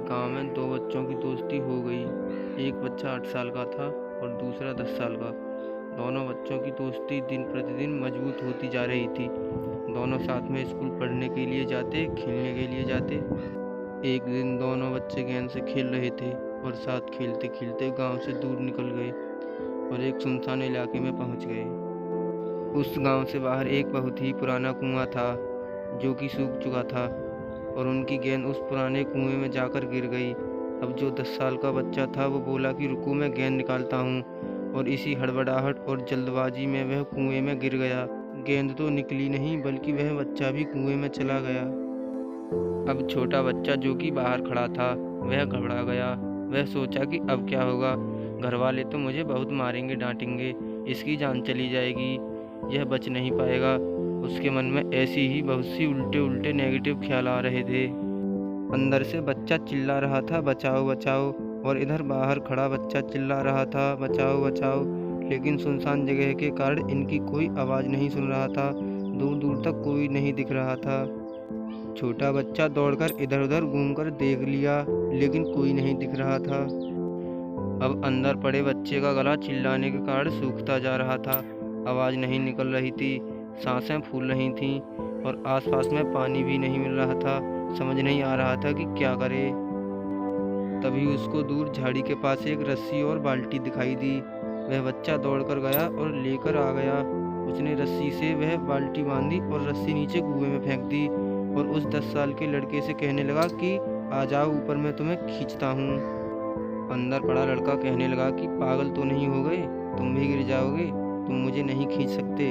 गांव में दो बच्चों की दोस्ती हो गई। एक बच्चा 8 साल का था और दूसरा 10 साल का। दोनों बच्चों की दोस्ती दिन प्रतिदिन मजबूत होती जा रही थी। दोनों साथ में स्कूल पढ़ने के लिए जाते, खेलने के लिए जाते। एक दिन दोनों बच्चे गेंद से खेल रहे थे और साथ खेलते खेलते गांव से दूर निकल गए और एक सुनसान इलाके में पहुंच गए। उस गांव से बाहर एक बहुत ही पुराना कुआं था जो कि सूख चुका था और उनकी गेंद उस पुराने कुएं में जाकर गिर गई। अब जो 10 साल का बच्चा था वो बोला कि रुको, मैं गेंद निकालता हूँ, और इसी हड़बड़ाहट और जल्दबाजी में वह कुएं में गिर गया। गेंद तो निकली नहीं बल्कि वह बच्चा भी कुएं में चला गया। अब छोटा बच्चा जो कि बाहर खड़ा था वह घबरा गया। वह सोचा कि अब क्या होगा, घर वाले तो मुझे बहुत मारेंगे, डांटेंगे, इसकी जान चली जाएगी, यह बच नहीं पाएगा। उसके मन में ऐसी ही बहुत सी उल्टे उल्टे नेगेटिव ख्याल आ रहे थे। अंदर से बच्चा चिल्ला रहा था बचाओ बचाओ, और इधर बाहर खड़ा बच्चा चिल्ला रहा था बचाओ बचाओ, लेकिन सुनसान जगह के कारण इनकी कोई आवाज़ नहीं सुन रहा था। दूर दूर तक कोई नहीं दिख रहा था। छोटा बच्चा दौड़कर इधर उधर घूमकर देख लिया लेकिन कोई नहीं दिख रहा था। अब अंदर पड़े बच्चे का गला चिल्लाने के कारण सूखता जा रहा था। आवाज़ नहीं निकल रही थी, सांसें फूल रही थीं और आसपास में पानी भी नहीं मिल रहा था। समझ नहीं आ रहा था कि क्या करे। तभी उसको दूर झाड़ी के पास एक रस्सी और बाल्टी दिखाई दी। वह बच्चा दौड़कर गया और लेकर आ गया। उसने रस्सी से वह बाल्टी बांधी और रस्सी नीचे कुएं में फेंक दी और उस 10 साल के लड़के से कहने लगा कि आ जाओ ऊपर, मैं तुम्हें खींचता हूँ। अंदर पड़ा लड़का कहने लगा कि पागल तो नहीं हो गए, तुम भी गिर जाओगे, तुम मुझे नहीं खींच सकते,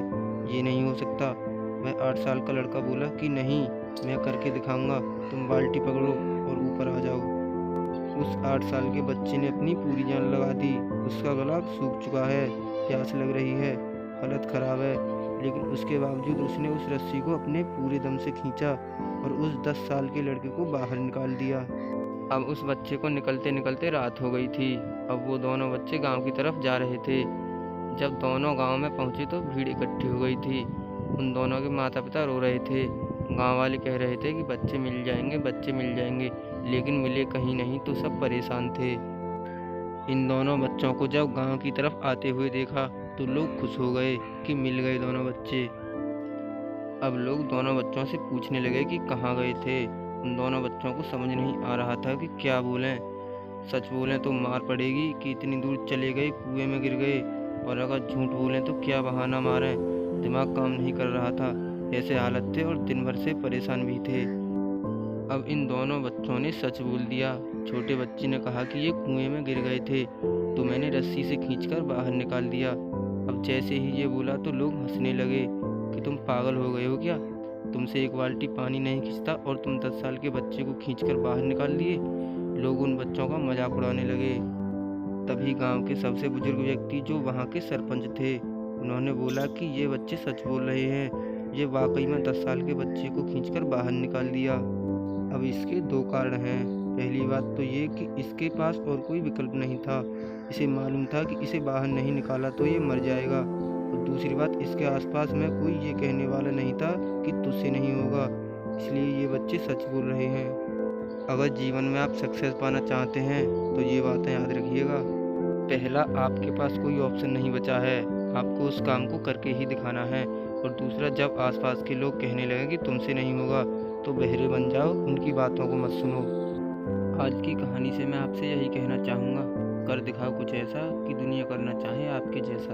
ये नहीं हो सकता। वह 8 साल का लड़का बोला कि नहीं, मैं करके दिखाऊंगा, तुम बाल्टी पकड़ो और ऊपर आ जाओ। उस 8 साल के बच्चे ने अपनी पूरी जान लगा दी। उसका गला सूख चुका है, प्यास लग रही है, हालत खराब है, लेकिन उसके बावजूद उसने उस रस्सी को अपने पूरे दम से खींचा और उस 10 साल के लड़के को बाहर निकाल दिया। अब उस बच्चे को निकलते निकलते रात हो गई थी। अब वो दोनों बच्चे गांव की तरफ जा रहे थे। जब दोनों गांव में पहुंचे तो भीड़ इकट्ठी हो गई थी। उन दोनों के माता पिता रो रहे थे। गांव वाले कह रहे थे कि बच्चे मिल जाएंगे, बच्चे मिल जाएंगे, लेकिन मिले कहीं नहीं, तो सब परेशान थे। इन दोनों बच्चों को जब गांव की तरफ आते हुए देखा तो लोग खुश हो गए कि मिल गए दोनों बच्चे। अब लोग दोनों बच्चों से पूछने लगे कि कहाँ गए थे। उन दोनों बच्चों को समझ नहीं आ रहा था कि क्या बोलें। सच बोलें तो मार पड़ेगी कि इतनी दूर चले गए, कुएं में गिर गए, और अगर झूठ बोलें तो क्या बहाना मारें। दिमाग काम नहीं कर रहा था। ऐसे हालत थे और दिन भर से परेशान भी थे। अब इन दोनों बच्चों ने सच बोल दिया। छोटे बच्चे ने कहा कि ये कुएं में गिर गए थे तो मैंने रस्सी से खींचकर बाहर निकाल दिया। अब जैसे ही ये बोला तो लोग हंसने लगे कि तुम पागल हो गए हो क्या, तुमसे एक बाल्टी पानी नहीं खींचता और तुम 10 साल के बच्चे को खींचकर बाहर निकाल दिए। लोग उन बच्चों का मजाक उड़ाने लगे। तभी गांव के सबसे बुजुर्ग व्यक्ति जो वहां के सरपंच थे, उन्होंने बोला कि ये बच्चे सच बोल रहे हैं, ये वाकई में 10 साल के बच्चे को खींचकर बाहर निकाल दिया। अब इसके दो कारण हैं। पहली बात तो ये कि इसके पास और कोई विकल्प नहीं था। इसे मालूम था कि इसे बाहर नहीं निकाला तो ये मर जाएगा, और दूसरी बात, इसके आसपास में कोई ये कहने वाला नहीं था कि तुझसे नहीं होगा, इसलिए ये बच्चे सच बोल रहे हैं। अगर जीवन में आप सक्सेस पाना चाहते हैं तो ये बातें याद रखिएगा। पहला, आपके पास कोई ऑप्शन नहीं बचा है, आपको उस काम को करके ही दिखाना है। और दूसरा, जब आसपास के लोग कहने लगे कि तुमसे नहीं होगा तो बहरे बन जाओ, उनकी बातों को मत सुनो। आज की कहानी से मैं आपसे यही कहना चाहूँगा, कर दिखाओ कुछ ऐसा कि दुनिया करना चाहे आपके जैसा।